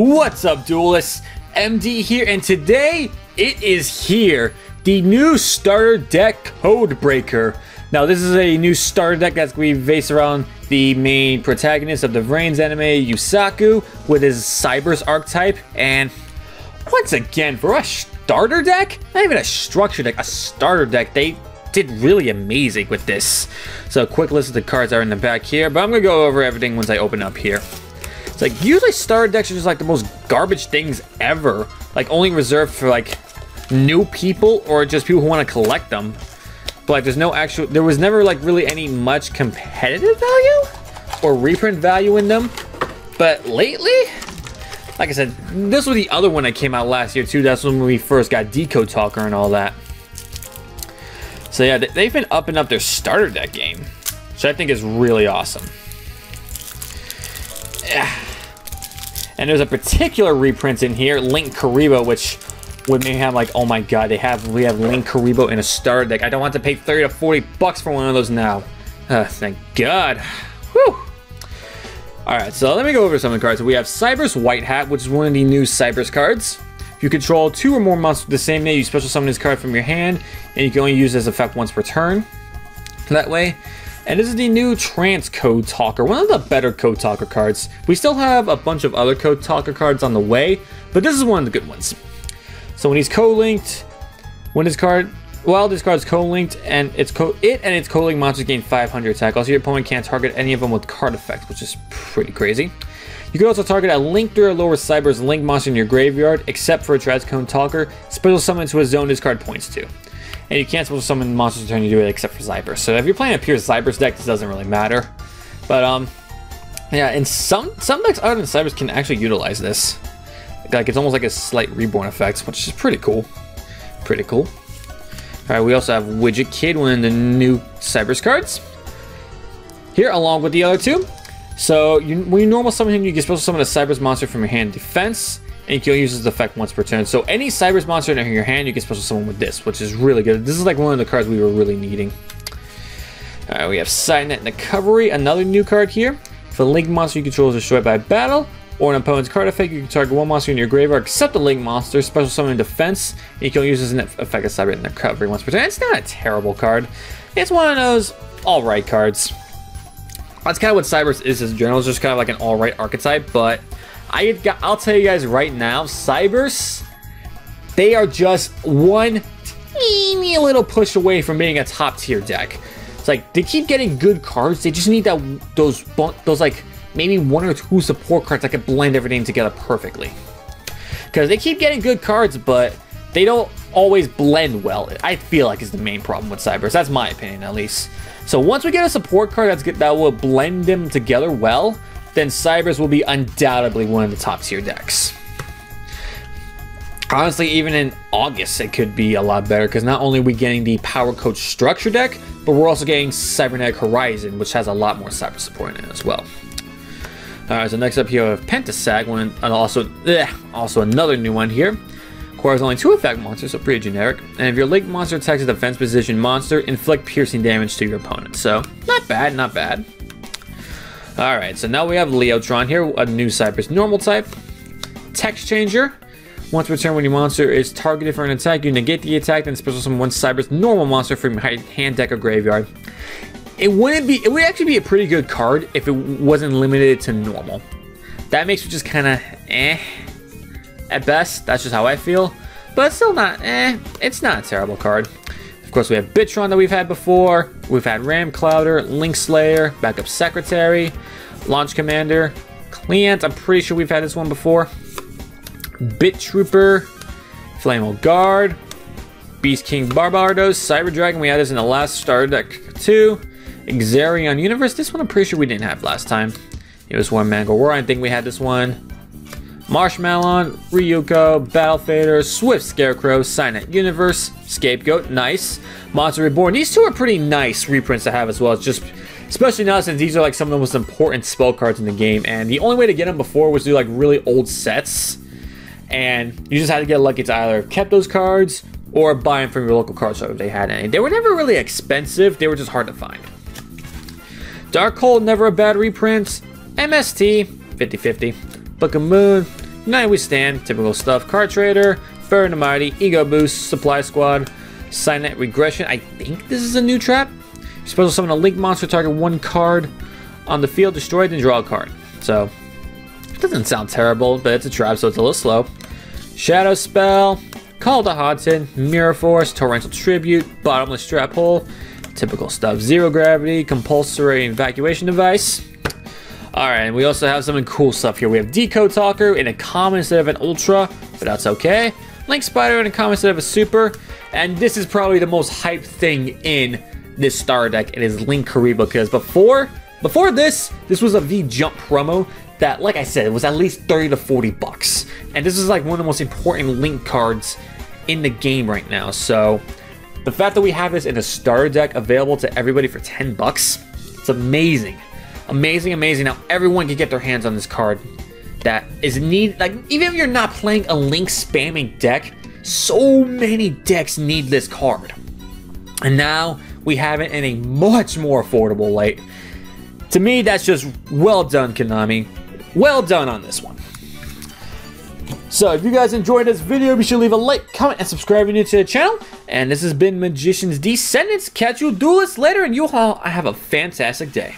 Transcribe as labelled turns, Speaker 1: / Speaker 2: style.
Speaker 1: What's up, Duelists? MD here, and today it is here, the new starter deck CodeBreaker. Now, this is a new starter deck that's going to be based around the main protagonist of the Vrains anime, Yusaku, with his Cyber's archetype. And once again, for a starter deck, not even a structure deck, a starter deck, they did really amazing with this. So, a quick list of the cards are in the back here, but I'm going to go over everything once I open up here. It's like, usually starter decks are just like the most garbage things ever. Like, only reserved for like new people or just people who want to collect them. But like, there was never like really any much competitive value or reprint value in them. But lately, like I said, this was the other one that came out last year too. That's when we first got Decode Talker and all that. So yeah, they've been upping up their starter deck game, which I think is really awesome. Yeah. And there's a particular reprint in here, Link Karibo, which would make me have like, oh my god, we have Link Karibo in a starter deck. I don't want to pay 30 to 40 bucks for one of those now. Thank God. Whew. Alright, so let me go over some of the cards. We have Cyber's White Hat, which is one of the new Cyber's cards. If you control 2 or more monsters with the same name, you special summon this card from your hand, and you can only use this effect once per turn. That way. And this is the new Trance Code Talker, one of the better Code Talker cards. We still have a bunch of other Code Talker cards on the way, but this is one of the good ones. So when he's co-linked, this card's co-linked, and its co-linked monsters gain 500 attack. Also, your opponent can't target any of them with card effects, which is pretty crazy. You can also target a linked or lower Cyber's Link monster in your graveyard, except for a Trance Code Talker. Special summon to a zone this card points to. And you can't special summon monsters turn you do it except for Cyber. So if you're playing a pure Cyber's deck, this doesn't really matter. But yeah, and some decks other than Cyber's can actually utilize this. Like, it's almost like a slight reborn effect, which is pretty cool. Pretty cool. Alright, we also have Widget Kid, one of the new Cyber's cards. Here, along with the other two. So when you normal summon him, you can special summon a Cyber's monster from your hand defense. And you can only use this effect once per turn. So any Cyber's monster in your hand, you can special summon with this, which is really good. This is like one of the cards we were really needing. Alright, we have Sidenet Recovery, another new card here. If a Link monster you control is destroyed by battle, or an opponent's card effect, you can target one monster in your graveyard except the Link monster, special summon in defense, and you can only use this in effect of Cyber Recovery once per turn. It's not a terrible card. It's one of those alright cards. That's kind of what Cyber's is in general. It's just kind of like an alright archetype, but I'll tell you guys right now, Cyber's, they are just one teeny little push away from being a top tier deck. It's like, they keep getting good cards, they just need those like, maybe 1 or 2 support cards that can blend everything together perfectly. Because they keep getting good cards, but they don't always blend well, I feel like is the main problem with Cyber's. That's my opinion, at least. So once we get a support card that will blend them together well, then Cyber's will be undoubtedly one of the top tier decks. Honestly, even in August, it could be a lot better, because not only are we getting the Power Coach Structure deck, but we're also getting Cybernetic Horizon, which has a lot more Cyber support in it as well. Alright, so next up here we have Pentasag, and also another new one here. Requires only 2 effect monsters, so pretty generic. And if your Link monster attacks a defense position monster, inflict piercing damage to your opponent. So, not bad, not bad. Alright, so now we have Leotron here, a new Cyber's normal type. Text Changer. Once per turn when your monster is targeted for an attack, you negate the attack, then special summon one Cyber's normal monster from your hand, deck, or graveyard. It would actually be a pretty good card if it wasn't limited to normal. That makes it just kind of at best. That's just how I feel. But it's still not it's not a terrible card. Of course, we have Bitron that we've had before. We've had Ram Clouder, Link Slayer, Backup Secretary, Launch Commander, Client. I'm pretty sure we've had this one before. Bit Trooper, Flamel Guard, Beast King Barbardos, Cyber Dragon. We had this in the last starter deck too. Xarion Universe. This one I'm pretty sure we didn't have last time. It was one Mango War. I think we had this one. Marshmallow, Ryuko, Battle Fader, Swift Scarecrow, Signet Universe, Scapegoat, nice. Monster Reborn. These two are pretty nice reprints to have as well. It's just, especially now since these are like some of the most important spell cards in the game, and the only way to get them before was to do like really old sets, and you just had to get lucky to either have kept those cards or buy them from your local card store if they had any. They were never really expensive, they were just hard to find. Darkhold, never a bad reprint. MST, 50-50. Book of Moon, United We Stand, typical stuff. Card Trader, Fair and Mighty, Ego Boost, Supply Squad, Signet Regression. I think this is a new trap. You're supposed to summon a Link monster, target one card on the field, destroy it, then draw a card. So, it doesn't sound terrible, but it's a trap, so it's a little slow. Shadow Spell, Call to Hudson, Mirror Force, Torrential Tribute, Bottomless Trap Hole, typical stuff. Zero Gravity, Compulsory Evacuation Device. Alright, and we also have some cool stuff here. We have Decode Talker in a common instead of an ultra, but that's okay. Link Spider in a common instead of a super. And this is probably the most hyped thing in this star deck. It is Link Karibo, because before this was a V-Jump promo that, like I said, it was at least 30 to 40 bucks. And this is like one of the most important Link cards in the game right now. So the fact that we have this in a starter deck available to everybody for 10 bucks, it's amazing. Amazing, amazing. Now everyone can get their hands on this card that is needed. Like, even if you're not playing a Link spamming deck, so many decks need this card. And now we have it in a much more affordable light. To me, that's just well done, Konami. Well done on this one. So if you guys enjoyed this video, be sure to leave a like, comment, and subscribe if you're new to the channel. And this has been Magician's Descendants. Catch you Duelists later, and you all have a fantastic day.